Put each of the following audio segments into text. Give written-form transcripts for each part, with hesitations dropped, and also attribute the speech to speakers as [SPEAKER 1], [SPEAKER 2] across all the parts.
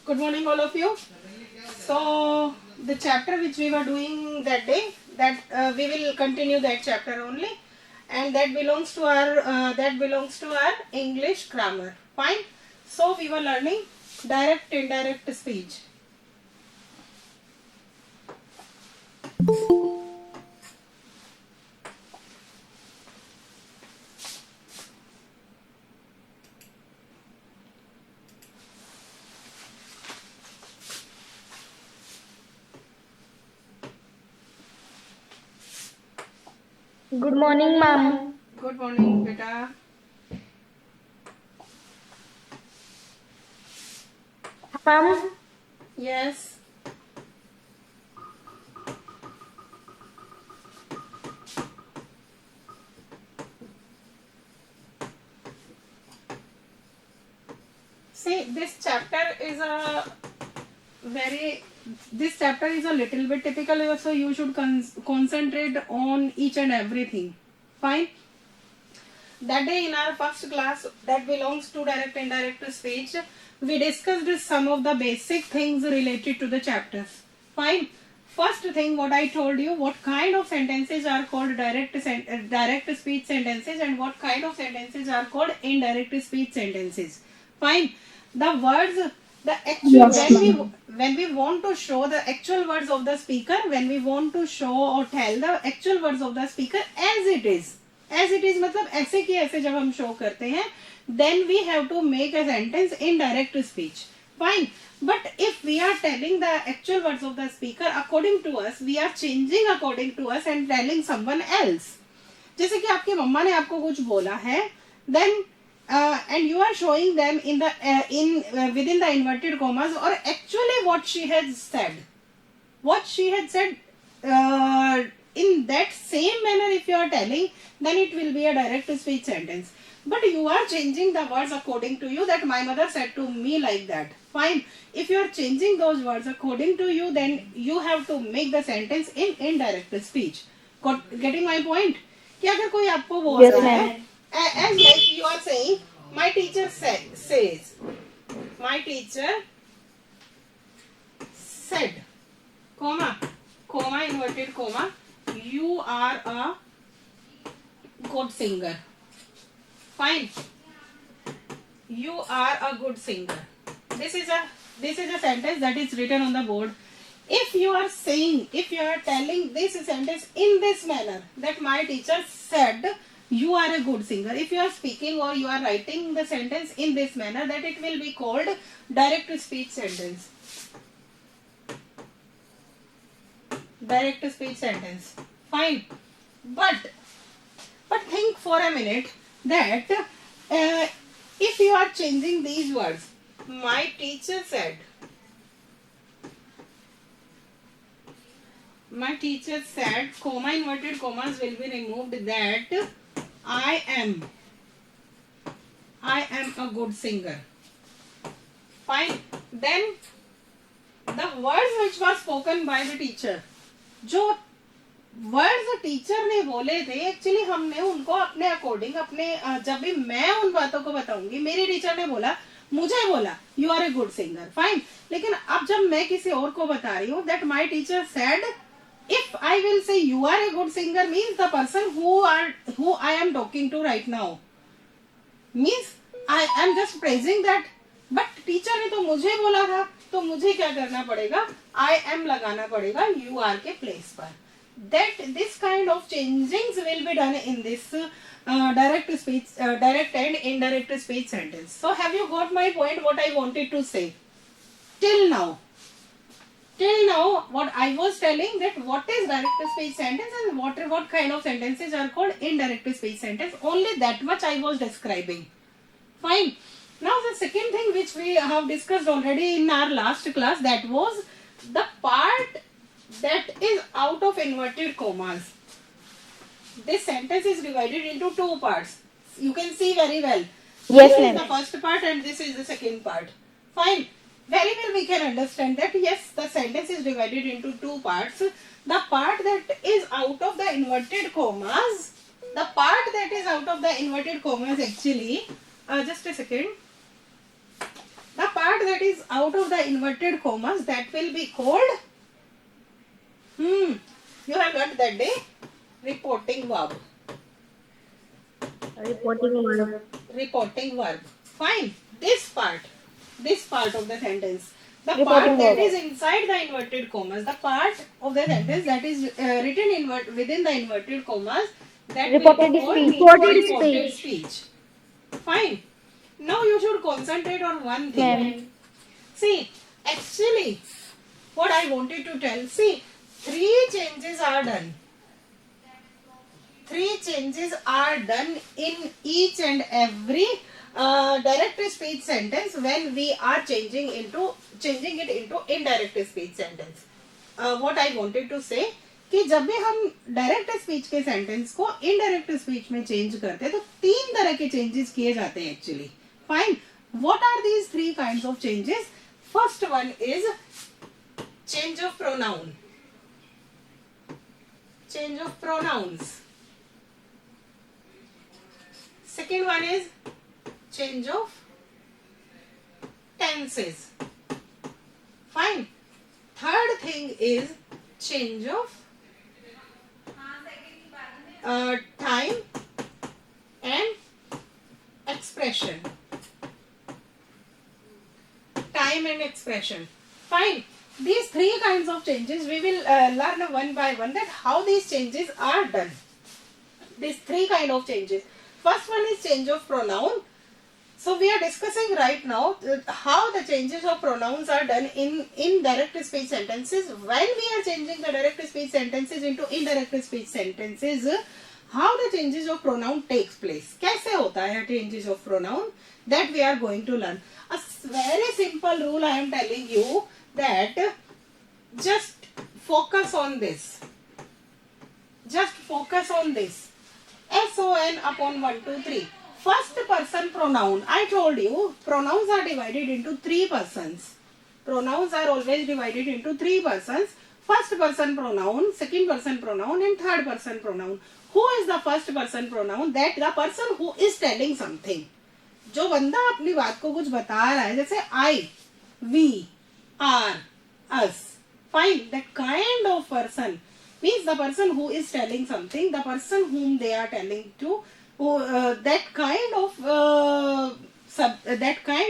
[SPEAKER 1] Good morning, all of you. So the chapter which we were doing that day, that we will continue that chapter only, and that belongs to our English grammar. Fine. So we were learning direct indirect speech.
[SPEAKER 2] Good morning, ma'am.
[SPEAKER 1] Good morning, beta.
[SPEAKER 2] Ma'am,
[SPEAKER 1] Yes. See, this chapter is a little bit typical, so you should concentrate on each and everything. Fine. That day in our first class that belongs to direct indirect speech, we discussed some of the basic things related to the chapters. Fine. First thing, what I told you, what kind of sentences are called direct speech sentences and what kind of sentences are called indirect speech sentences. Fine. The words, the actual,
[SPEAKER 2] yes,
[SPEAKER 1] when we want to show the actual words of the speaker, when we want to show or tell the actual words of the speaker as it is मतलब ऐसे की ऐसे जब हम show करते हैं, then we have to make a sentence in direct speech. Fine. But if we are telling the actual words of the speaker according to us, we are changing according to us and telling someone else. जैसे कि आपकी मम्मा ने आपको कुछ बोला है, then and you are showing them in the within the inverted commas or actually what she has said. What she had said in that same manner, if you are telling, then it will be a direct speech sentence. But you are changing the words according to you, that my mother said to me like that. Fine. If you are changing those words according to you, then you have to make the sentence in indirect speech. Getting my point? कि अगर कोई आपको बोल
[SPEAKER 2] Yes,
[SPEAKER 1] रहा है,
[SPEAKER 2] ma'am.
[SPEAKER 1] as like you are saying, my teacher says, my teacher said, comma, inverted comma, you are a good singer. Fine. You are a good singer. This is a sentence that is written on the board. If you are telling this sentence in this manner, that my teacher said you are a good singer. If you are speaking or you are writing the sentence in this manner, that it will be called direct speech sentence. Direct speech sentence. Fine. But think for a minute that if you are changing these words, my teacher said, comma, inverted commas will be removed, that I am a good singer. Fine. Then the words which were spoken by the teacher, जो words teacher ने बोले थे, actually हमने उनको अपने according जब भी मैं उन बातों को बताऊंगी, मेरी टीचर ने मुझे बोला you are a good singer. Fine. लेकिन अब जब मैं किसी और को बता रही हूँ, that my teacher said, if I will say you are a good singer means the person who I am talking to right now, means I am just praising that. But teacher ने तो मुझे बोला था, तो मुझे क्या करना पड़ेगा, I am लगाना पड़ेगा you are के place पर. That this kind of changings will be done in this direct and indirect speech sentence. So have you got my point, what I wanted to say till now? What I was telling, that what is direct speech sentence and what kind of sentences are called indirect speech sentence, only that much I was describing. Fine. Now the second thing which we have discussed already in our last class, that was the part that is out of inverted commas. This sentence is divided into two parts. You can see very well.
[SPEAKER 2] Yes,
[SPEAKER 1] this
[SPEAKER 2] ma'am.
[SPEAKER 1] is the first part and this is the second part. Fine. Very well we can understand that yes, the sentence is divided into two parts. The part that is out of the inverted commas, actually, just a second. The part that is out of the inverted commas, that will be called, you have learnt that day, reporting verb.
[SPEAKER 2] Reporting verb.
[SPEAKER 1] Reporting verb. Fine. This part of the sentence, the
[SPEAKER 2] Reporting
[SPEAKER 1] part that
[SPEAKER 2] verb.
[SPEAKER 1] is inside the inverted commas, the part of the sentence that is written within the inverted commas, that
[SPEAKER 2] Reported
[SPEAKER 1] will be called
[SPEAKER 2] speech.
[SPEAKER 1] reported speech. Fine. Now you should concentrate on one thing.
[SPEAKER 2] Ma'am.
[SPEAKER 1] See, actually, what I wanted to tell, see, 3 changes are done. 3 changes are done in each and every direct speech sentence when we are changing it into indirect speech sentence. What I wanted to say कि जब भी हम direct speech के sentence को indirect speech में change करते हैं तो 3 तरह के चेंजेस किए जाते हैं actually. Fine. What are these 3 kinds of changes? First one is change of pronoun. Change of pronouns. Second one is change of tenses. Fine. Third thing is change of time and expression. Time and expression. Fine. These 3 kinds of changes we will learn one by one, that how these changes are done. These 3 kind of changes. First one is change of pronoun. So we are discussing right now how the changes of pronouns are done in direct speech sentences. When we are changing the direct speech sentences into indirect speech sentences, how the changes of pronoun takes place. कैसे होता है changes of pronoun, that we are going to learn. A very simple rule I am telling you, that just focus on this. Just focus on this. SON upon 1, 2, 3. First person pronoun. I told you pronouns are divided into 3 persons. Pronouns are always divided into 3 persons. First person pronoun, second person pronoun and third person pronoun. Who is the first person pronoun? That the person who is telling something. जो बंदा अपनी बात को कुछ बता रहा है, जैसे I, we, are, us. Fine. That kind of person means the person who is telling something, the person whom they are telling to, that kind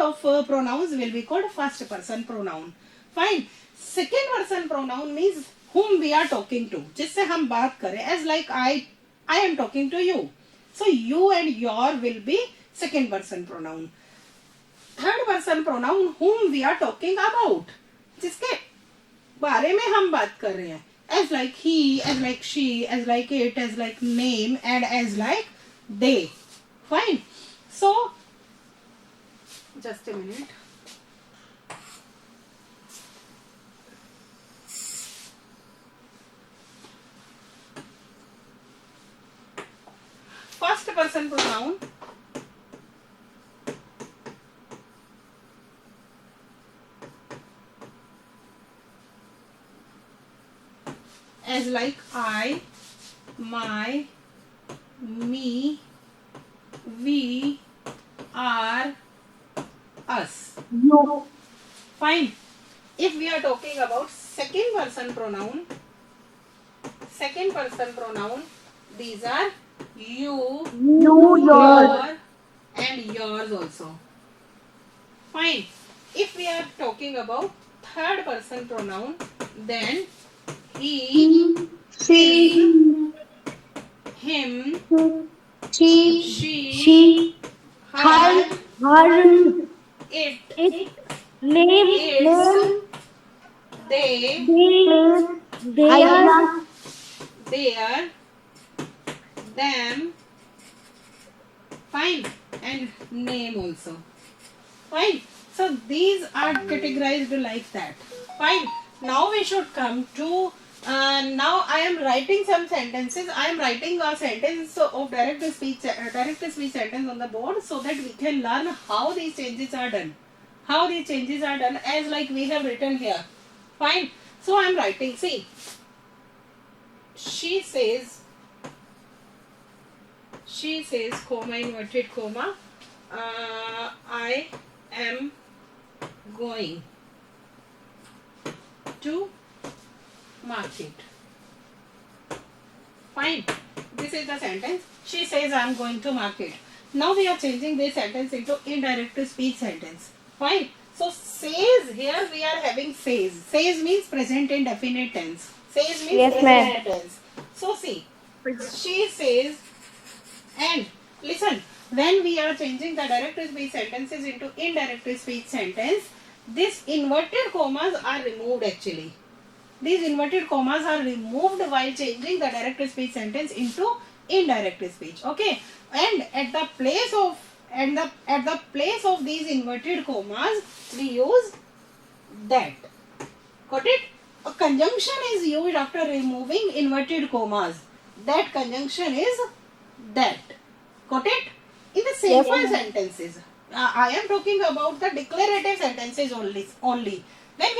[SPEAKER 1] of pronouns will be called first person pronoun. Fine. Second person pronoun means whom we are talking to, जिससे हम बात करें, as like I am talking to you. So you and your will be second person pronoun. Third person pronoun whom we are talking about, जिसके बारे में हम बात कर रहे हैं, as like he, as like she, as like it, as like name and as like they. Fine. So just a minute. First person pronoun as like I, my, me, we, are, us.
[SPEAKER 2] You.
[SPEAKER 1] Fine. If we are talking about second person pronoun, these are you, your and yours also. Fine. If we are talking about third person pronoun, then he, she, him, she, her, it, its, they, their, them. Fine. And name also. Fine. So these are categorized like that. Fine. Now we should come to now I am writing some sentences. I am writing a sentence of direct speech sentence on the board, so that we can learn how these changes are done. How these changes are done, as like we have written here. Fine. So I am writing. See. She says, comma, inverted comma, I am going to market. Fine. This is the sentence. She says I am going to market. Now we are changing this sentence into indirect speech sentence. Fine. So says, here we are having says. Says means present indefinite tense. Says means
[SPEAKER 2] Yes,
[SPEAKER 1] present
[SPEAKER 2] ma'am.
[SPEAKER 1] tense. So see, she says, and listen, when we are changing the direct speech sentences into indirect speech sentence, these inverted commas are removed actually. These inverted commas are removed while changing the direct speech sentence into indirect speech. Okay, and at the place of these inverted commas, we use that. Got it? A conjunction is used after removing inverted commas. That conjunction is that. Got it? In the simple
[SPEAKER 2] Yes, ma'am.
[SPEAKER 1] sentences, I am talking about the declarative sentences only. When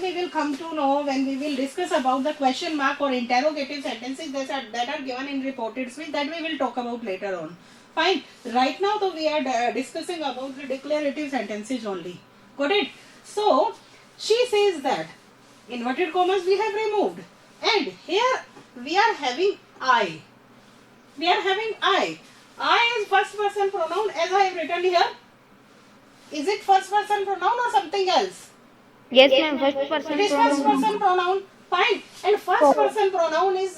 [SPEAKER 1] we will come to know, when we will discuss about the question mark or interrogative sentences that are given in reported speech, that we will talk about later on. Fine. Right now, though, we are discussing about the declarative sentences only. Got it? So, she says that inverted commas we have removed, and here we are having I. We are having I. I is first person pronoun as I have written here. Is it first person pronoun or something else?
[SPEAKER 2] Yes, ma'am. First
[SPEAKER 1] It
[SPEAKER 2] person
[SPEAKER 1] is first
[SPEAKER 2] pronoun.
[SPEAKER 1] person pronoun. Fine. And first person pronoun is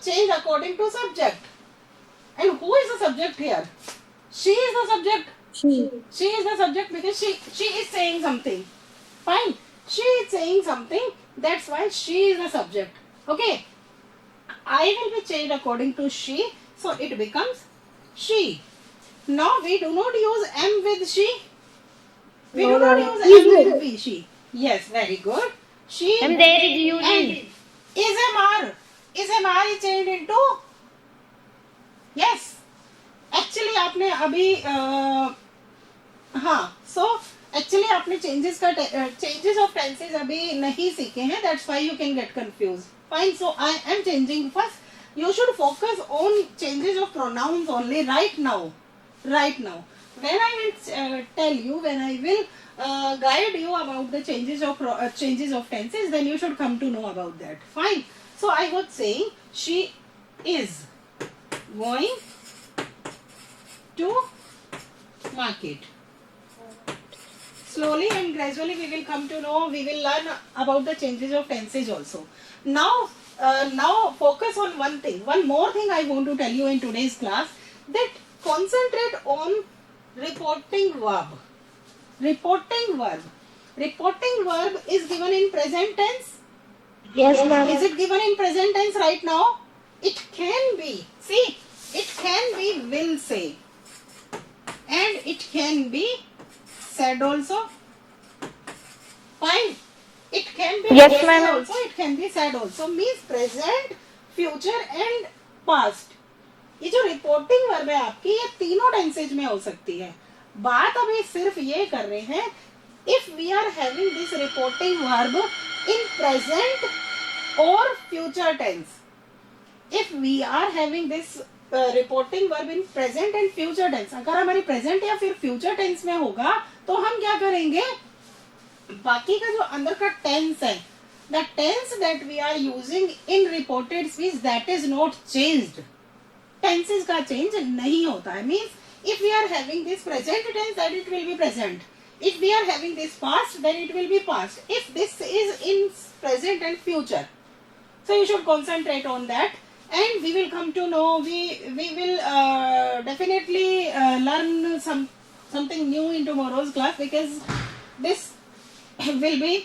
[SPEAKER 1] changed according to subject. And who is the subject here? She is the subject.
[SPEAKER 2] She.
[SPEAKER 1] She is the subject because she is saying something. Fine. She is saying something. That's why she is the subject. Okay. I will be changed according to she. So it becomes she. Now we do not use am with she. We do not use am with we, she. Yes, very good. She.
[SPEAKER 2] And there is you.
[SPEAKER 1] And is MR. Is MR changed into? Yes. Actually आपने अभी हाँ, so actually आपने changes of tenses अभी नहीं सीखे हैं. That's why you can get confused. Fine. So I am changing first. You should focus on changes of pronouns only right now. Right now. When I will tell you, when I will guide you about the changes of tenses, then you should come to know about that. Fine. So I was saying she is going to market. Slowly and gradually we will come to know, we will learn about the changes of tenses also. Now focus on one thing. One more thing I want to tell you in today's class, that concentrate on reporting verb. Reporting verb. Reporting verb is given in present tense.
[SPEAKER 2] Yes, ma'am.
[SPEAKER 1] Is it given in present tense right now? It can be. See, it can be will say. And it can be said also. Fine. It can be
[SPEAKER 2] Yes,
[SPEAKER 1] will
[SPEAKER 2] ma'am.
[SPEAKER 1] say also. It can be said also. Means present, future and past. ये जो reporting verb है आपकी, ये तीनों tenses में हो सकती है. बात अभी सिर्फ ये कर रहे हैं, if we are having this reporting verb in present और future tense. If we are having this reporting verb in present and future tense, अगर हमारी प्रेजेंट या फिर फ्यूचर टेंस में होगा तो हम क्या करेंगे, बाकी का जो अंदर का टेंस है, the tense that we are using in reported speech, that is not changed. Tenses का चेंज नहीं होता है. Means if we are having this present tense, that it will be present. If we are having this past, then it will be past. If this is in present and future, so you should concentrate on that, and we will come to know, we will definitely learn something new in tomorrow's class, because this will be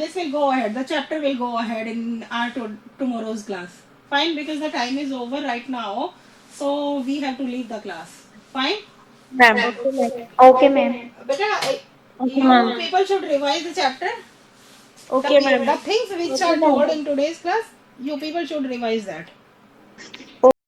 [SPEAKER 1] this will go ahead, the chapter will go ahead in our tomorrow's class. Fine, because the time is over right now, so we have to leave the class. Fine,
[SPEAKER 2] Ma'am. Okay, ma'am.
[SPEAKER 1] beta,
[SPEAKER 2] Okay,
[SPEAKER 1] you
[SPEAKER 2] ma'am.
[SPEAKER 1] people should revise the chapter.
[SPEAKER 2] Okay, ma'am.
[SPEAKER 1] The things which are told in today's class, you people should revise that.